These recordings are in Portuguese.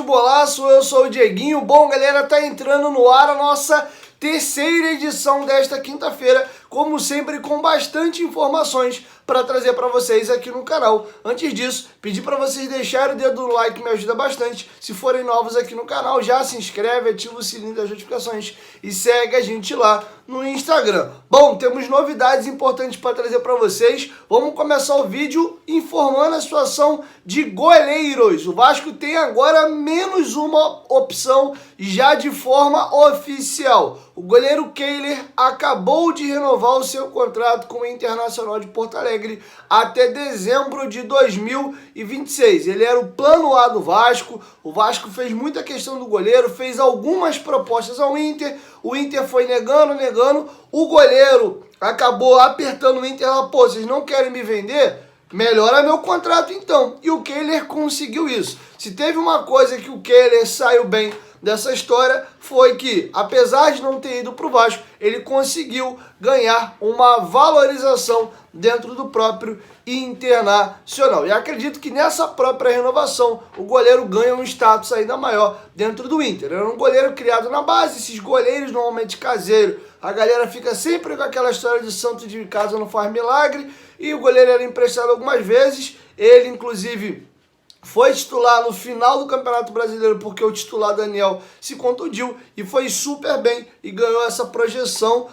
Futebolaço, eu sou o Dieguinho. Bom, galera, tá entrando no ar a nossa terceira edição desta quinta-feira, como sempre com bastante informações para trazer para vocês aqui no canal. Antes disso, pedir para vocês deixarem o dedo no like, me ajuda bastante. Se forem novos aqui no canal, já se inscreve, ativa o sininho das notificações e segue a gente lá no Instagram. Bom, temos novidades importantes para trazer para vocês. Vamos começar o vídeo informando a situação de goleiros. O Vasco tem agora menos uma opção já de forma oficial. O goleiro Kehler acabou de renovar o seu contrato com o Internacional de Porto Alegre até dezembro de 2026. Ele era o plano A do Vasco. O Vasco fez muita questão do goleiro, fez algumas propostas ao Inter. O Inter foi negando. O goleiro acabou apertando o Inter lá, pô, vocês não querem me vender? Melhora meu contrato então. E o Kehler conseguiu isso. Se teve uma coisa que o Kehler saiu bem dessa história, foi que, apesar de não ter ido para o Vasco, ele conseguiu ganhar uma valorização dentro do próprio Internacional. E acredito que nessa própria renovação, o goleiro ganha um status ainda maior dentro do Inter. Era um goleiro criado na base, esses goleiros normalmente caseiros, a galera fica sempre com aquela história de santo de casa não faz milagre, e o goleiro era emprestado algumas vezes, ele inclusive foi titular no final do Campeonato Brasileiro porque o titular Daniel se contundiu e foi super bem e ganhou essa projeção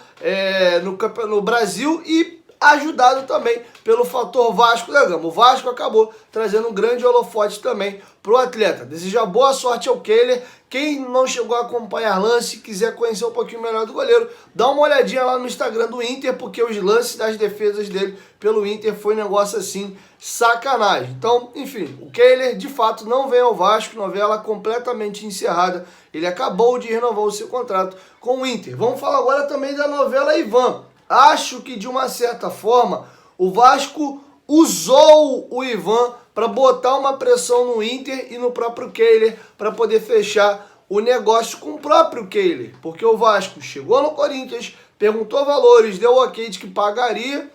no Brasil e ajudado também pelo fator Vasco da Gama. O Vasco acabou trazendo um grande holofote também para o atleta. Desejo boa sorte ao Kehler. Quem não chegou a acompanhar lance, quiser conhecer um pouquinho melhor do goleiro, dá uma olhadinha lá no Instagram do Inter, porque os lances das defesas dele pelo Inter foi um negócio assim, sacanagem. Então, enfim, o Kehler de fato não vem ao Vasco, novela completamente encerrada. Ele acabou de renovar o seu contrato com o Inter. Vamos falar agora também da novela Ivan. Acho que de uma certa forma o Vasco usou o Ivan para botar uma pressão no Inter e no próprio Kehler para poder fechar o negócio com o próprio Kehler. Porque o Vasco chegou no Corinthians, perguntou valores, deu ok de que pagaria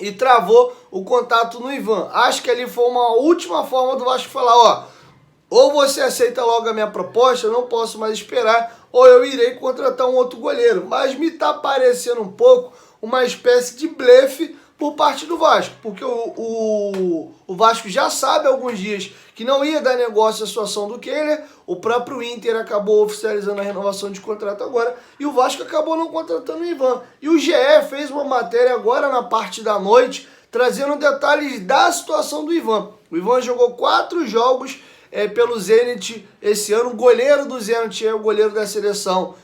e travou o contato no Ivan. Acho que ali foi uma última forma do Vasco falar, ó, ou você aceita logo a minha proposta, eu não posso mais esperar, ou eu irei contratar um outro goleiro. Mas me tá parecendo um pouco uma espécie de blefe por parte do Vasco, porque o Vasco já sabe há alguns dias que não ia dar negócio a situação do Kehler, o próprio Inter acabou oficializando a renovação de contrato agora, e o Vasco acabou não contratando o Ivan. E o GE fez uma matéria agora na parte da noite, trazendo detalhes da situação do Ivan. O Ivan jogou 4 jogos pelo Zenit esse ano. O goleiro do Zenit é o goleiro da seleção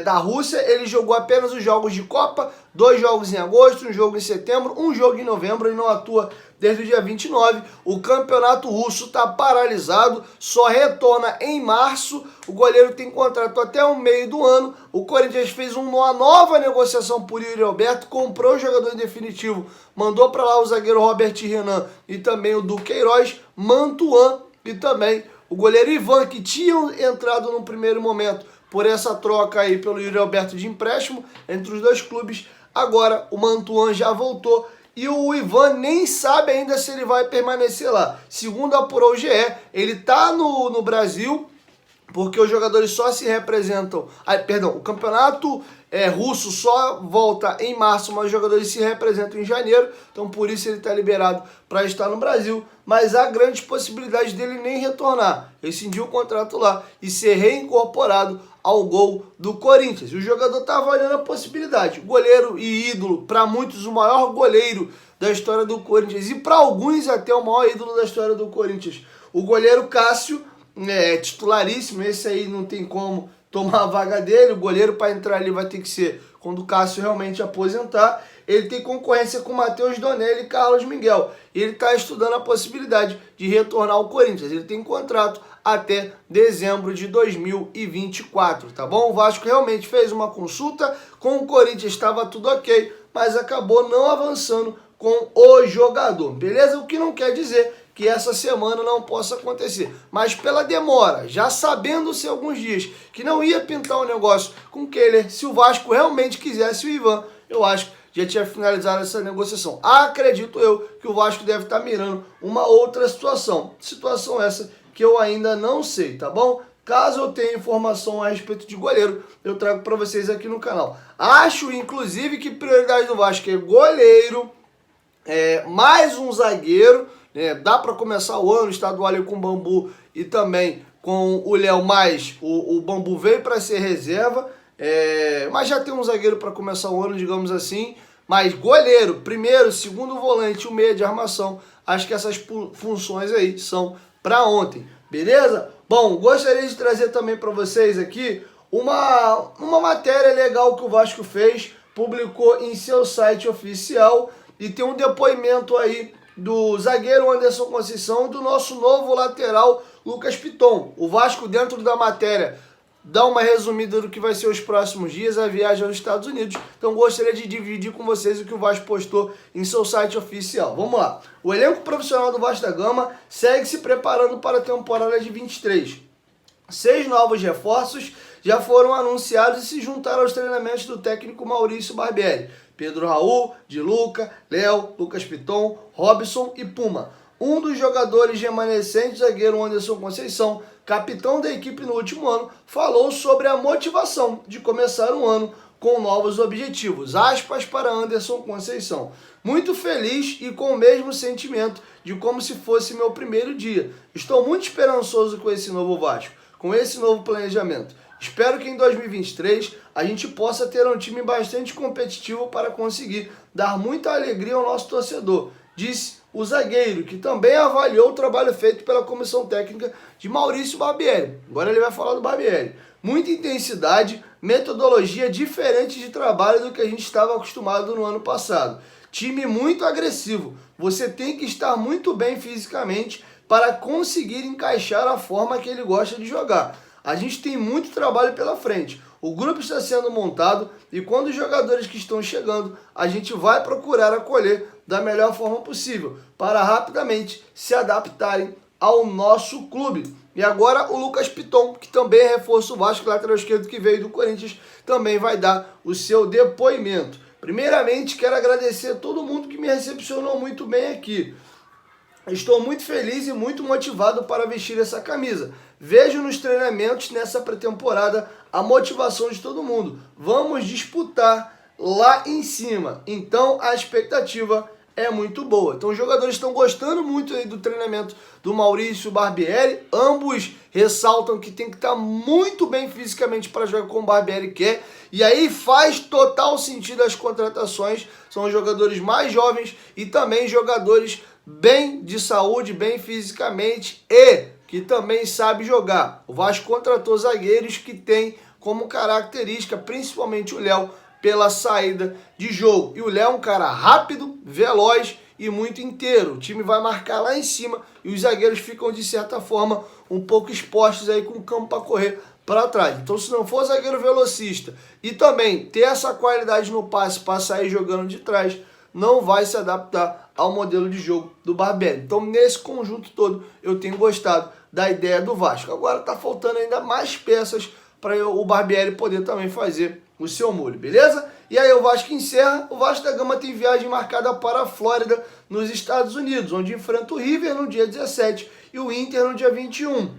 da Rússia. Ele jogou apenas os jogos de Copa, 2 jogos em agosto, um jogo em setembro, um jogo em novembro. Ele não atua desde o dia 29. O campeonato russo está paralisado, só retorna em março. O goleiro tem contrato até o meio do ano. O Corinthians fez uma nova negociação por Yuri Alberto, comprou o jogador em definitivo, mandou para lá o zagueiro Robert Renan e também o Duqueiroz, Mantuan e também o goleiro Ivan, que tinham entrado no primeiro momento por essa troca aí pelo Yuri Alberto de empréstimo entre os dois clubes. Agora o Mantuan já voltou e o Ivan nem sabe ainda se ele vai permanecer lá. Segundo apurou o GE, ele tá no Brasil, porque os jogadores só se representam... o campeonato russo só volta em março, mas os jogadores se representam em janeiro, então por isso ele está liberado para estar no Brasil, mas há grande possibilidade dele nem retornar, rescindir o contrato lá e ser reincorporado ao gol do Corinthians. O jogador está avaliando a possibilidade. Goleiro e ídolo, para muitos o maior goleiro da história do Corinthians e para alguns até o maior ídolo da história do Corinthians. O goleiro Cássio titularíssimo, esse aí não tem como tomar a vaga dele. O goleiro para entrar ali vai ter que ser quando o Cássio realmente aposentar. Ele tem concorrência com Matheus Donelli e Carlos Miguel. E ele está estudando a possibilidade de retornar ao Corinthians. Ele tem contrato até dezembro de 2024, tá bom? O Vasco realmente fez uma consulta com o Corinthians, estava tudo ok, mas acabou não avançando com o jogador, beleza? O que não quer dizer que essa semana não possa acontecer. Mas pela demora, já sabendo-se alguns dias que não ia pintar um negócio com o Kehler, se o Vasco realmente quisesse o Ivan, eu acho que já tinha finalizado essa negociação. Acredito eu que o Vasco deve estar mirando uma outra situação. Situação essa que eu ainda não sei, tá bom? Caso eu tenha informação a respeito de goleiro, eu trago para vocês aqui no canal. Acho, inclusive, que prioridade do Vasco é goleiro, mais um zagueiro, né? Dá para começar o ano estadual com o Bambu e também com o Léo, mas o Bambu veio para ser reserva, mas já tem um zagueiro para começar o ano, digamos assim. Mas goleiro, primeiro, segundo volante, o meia de armação, acho que essas funções aí são para ontem, beleza? Bom, gostaria de trazer também para vocês aqui uma matéria legal que o Vasco fez, publicou em seu site oficial, e tem um depoimento aí do zagueiro Anderson Conceição e do nosso novo lateral Lucas Piton. O Vasco, dentro da matéria, dá uma resumida do que vai ser os próximos dias, a viagem aos Estados Unidos. Então gostaria de dividir com vocês o que o Vasco postou em seu site oficial. Vamos lá. O elenco profissional do Vasco da Gama segue se preparando para a temporada de 23. 6 novos reforços já foram anunciados e se juntaram aos treinamentos do técnico Maurício Barbieri. Pedro Raul, Di Luca, Léo, Lucas Piton, Robson e Puma. Um dos jogadores remanescentes, zagueiro Anderson Conceição, capitão da equipe no último ano, falou sobre a motivação de começar um ano com novos objetivos. Aspas para Anderson Conceição. Muito feliz e com o mesmo sentimento de como se fosse meu primeiro dia. Estou muito esperançoso com esse novo Vasco, com esse novo planejamento. Espero que em 2023 a gente possa ter um time bastante competitivo para conseguir dar muita alegria ao nosso torcedor, disse o zagueiro, que também avaliou o trabalho feito pela comissão técnica de Maurício Barbieri. Agora ele vai falar do Barbieri. Muita intensidade, metodologia diferente de trabalho do que a gente estava acostumado no ano passado. Time muito agressivo. Você tem que estar muito bem fisicamente para conseguir encaixar a forma que ele gosta de jogar. A gente tem muito trabalho pela frente. O grupo está sendo montado e quando os jogadores que estão chegando, a gente vai procurar acolher da melhor forma possível para rapidamente se adaptarem ao nosso clube. E agora o Lucas Piton, que também é reforço Vasco, lateral esquerdo que veio do Corinthians, também vai dar o seu depoimento. Primeiramente, quero agradecer a todo mundo que me recepcionou muito bem aqui. Estou muito feliz e muito motivado para vestir essa camisa. Vejo nos treinamentos nessa pré-temporada a motivação de todo mundo. Vamos disputar lá em cima. Então a expectativa é muito boa. Então os jogadores estão gostando muito aí do treinamento do Maurício Barbieri. Ambos ressaltam que tem que estar muito bem fisicamente para jogar como o Barbieri quer. E aí faz total sentido as contratações. São jogadores mais jovens e também jogadores bem de saúde, bem fisicamente e que também sabe jogar. O Vasco contratou zagueiros que têm como característica, principalmente o Léo, pela saída de jogo. E o Léo é um cara rápido, veloz e muito inteiro. O time vai marcar lá em cima e os zagueiros ficam, de certa forma, um pouco expostos aí com o campo para correr para trás. Então, se não for zagueiro velocista e também ter essa qualidade no passe para sair jogando de trás, não vai se adaptar ao modelo de jogo do Barbieri. Então, nesse conjunto todo, eu tenho gostado da ideia do Vasco. Agora está faltando ainda mais peças para o Barbieri poder também fazer o seu molho, beleza? E aí o Vasco encerra. O Vasco da Gama tem viagem marcada para a Flórida, nos Estados Unidos, onde enfrenta o River no dia 17 e o Inter no dia 21.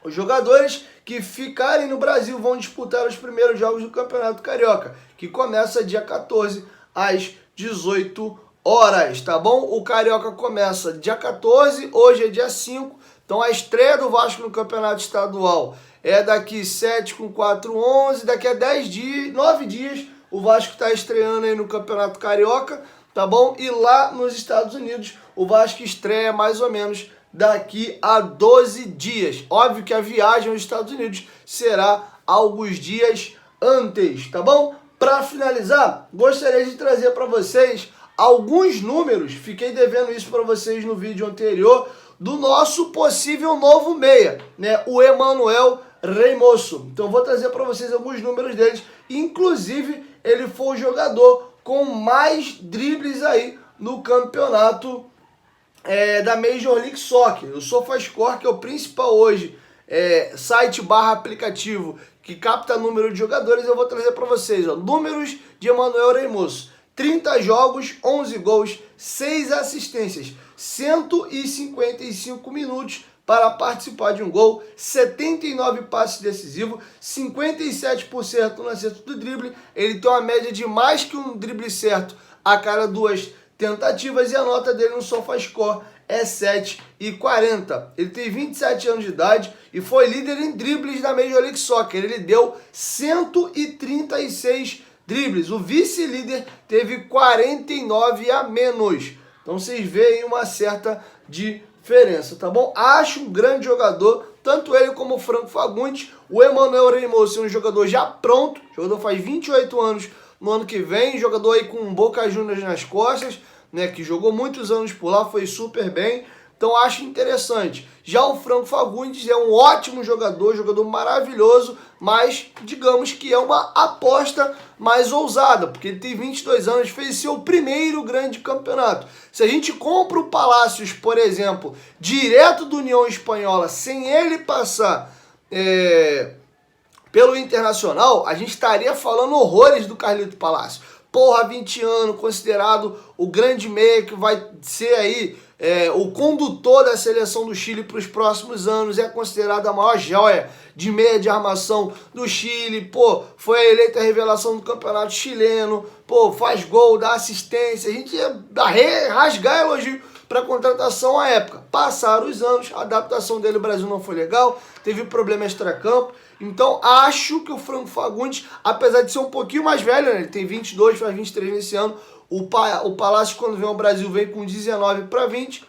Os jogadores que ficarem no Brasil vão disputar os primeiros jogos do Campeonato Carioca, que começa dia 14 às 18 horas, tá bom? O Carioca começa dia 14, hoje é dia 5, então a estreia do Vasco no Campeonato Estadual é daqui 7 com 4, 11, daqui a 10 dias, 9 dias, o Vasco está estreando aí no Campeonato Carioca, tá bom? E lá nos Estados Unidos, o Vasco estreia mais ou menos daqui a 12 dias. Óbvio que a viagem aos Estados Unidos será alguns dias antes, tá bom? Para finalizar, gostaria de trazer para vocês alguns números, fiquei devendo isso para vocês no vídeo anterior, do nosso possível novo meia, né? O Emanuel Reynoso. Então vou trazer para vocês alguns números deles, inclusive ele foi o jogador com mais dribles aí no campeonato da Major League Soccer. O SofaScore, que é o principal hoje site / aplicativo que capta número de jogadores, eu vou trazer para vocês, ó, números de Emanuel Reynoso. 30 jogos, 11 gols, 6 assistências, 155 minutos para participar de um gol, 79 passes decisivos, 57% no acerto do drible. Ele tem uma média de mais que um drible certo a cada 2 tentativas e a nota dele no SofaScore é 7,40. Ele tem 27 anos de idade e foi líder em dribles da Major League Soccer. Ele deu 136 dribles. O vice-líder teve 49 a menos. Então vocês veem uma certa diferença, tá bom? Acho um grande jogador, tanto ele como o Franco Fagundes. O Emmanuel Reynoso é um jogador já pronto. O jogador faz 28 anos no ano que vem. Jogador aí com Boca Juniors nas costas, né, que jogou muitos anos por lá, foi super bem. Então acho interessante. Já o Franco Fagundes é um ótimo jogador maravilhoso, mas digamos que é uma aposta mais ousada, porque ele tem 22 anos, fez seu primeiro grande campeonato. Se a gente compra o Palácios, por exemplo, direto do União Espanhola, sem ele passar pelo Internacional, a gente estaria falando horrores do Carlito Palácio. Porra, 20 anos, considerado o grande meia que vai ser aí o condutor da seleção do Chile para os próximos anos, é considerado a maior joia de meia de armação do Chile, pô, foi eleita a revelação do campeonato chileno, pô, faz gol, dá assistência, a gente ia rasgar elogio para a contratação à época. Passaram os anos, a adaptação dele no Brasil não foi legal, teve problema extracampo. Então acho que o Franco Fagundes, apesar de ser um pouquinho mais velho, né, ele tem 22, faz 23 nesse ano, o Palácio quando vem ao Brasil vem com 19 para 20,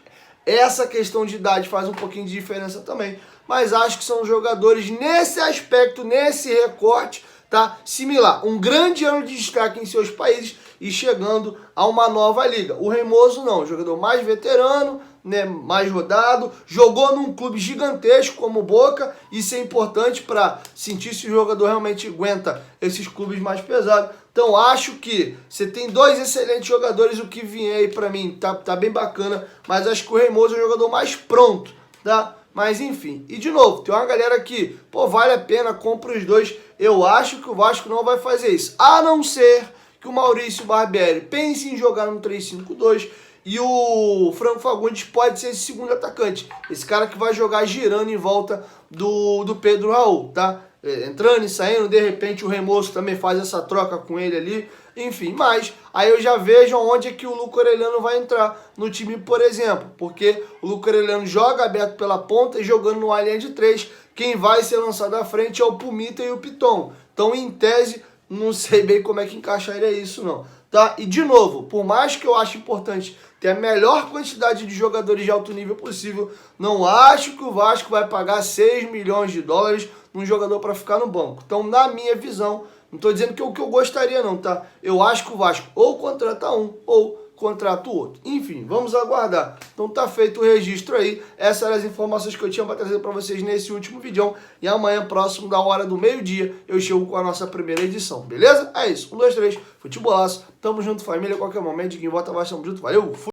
essa questão de idade faz um pouquinho de diferença também, mas acho que são jogadores nesse aspecto, nesse recorte, tá, similar, um grande ano de destaque em seus países e chegando a uma nova liga. O Reynoso não, jogador mais veterano, né, mais rodado, jogou num clube gigantesco como o Boca, isso é importante para sentir se o jogador realmente aguenta esses clubes mais pesados. Então acho que você tem 2 excelentes jogadores, o que vier aí para mim tá bem bacana, mas acho que o Reynoso é o jogador mais pronto, tá? Mas enfim, e de novo, tem uma galera que, pô, vale a pena, compra os dois. Eu acho que o Vasco não vai fazer isso, a não ser que o Maurício Barbieri pense em jogar no 3-5-2 e o Franco Fagundes pode ser esse segundo atacante, esse cara que vai jogar girando em volta do Pedro Raul, tá? Entrando e saindo, de repente o Reynoso também faz essa troca com ele ali, enfim, mas aí eu já vejo onde é que o Luca Orellano vai entrar no time, por exemplo, porque o Luca Orellano joga aberto pela ponta e jogando no linha de 3, quem vai ser lançado à frente é o Pumita e o Piton, então em tese não sei bem como é que encaixaria isso não, tá? E de novo, por mais que eu ache importante ter a melhor quantidade de jogadores de alto nível possível, não acho que o Vasco vai pagar 6 milhões de dólares num jogador para ficar no banco. Então, na minha visão, não estou dizendo que é o que eu gostaria não, tá? Eu acho que o Vasco ou contrata um ou contrata o outro. Enfim, vamos aguardar. Então tá feito o registro aí. Essas eram as informações que eu tinha para trazer para vocês nesse último vídeo. E amanhã, próximo da hora do meio-dia, eu chego com a nossa primeira edição, beleza? É isso. 1, 2, 3, futebolaço. Tamo junto, família. Qualquer momento, quem volta vai, tamo junto. Valeu! Fui.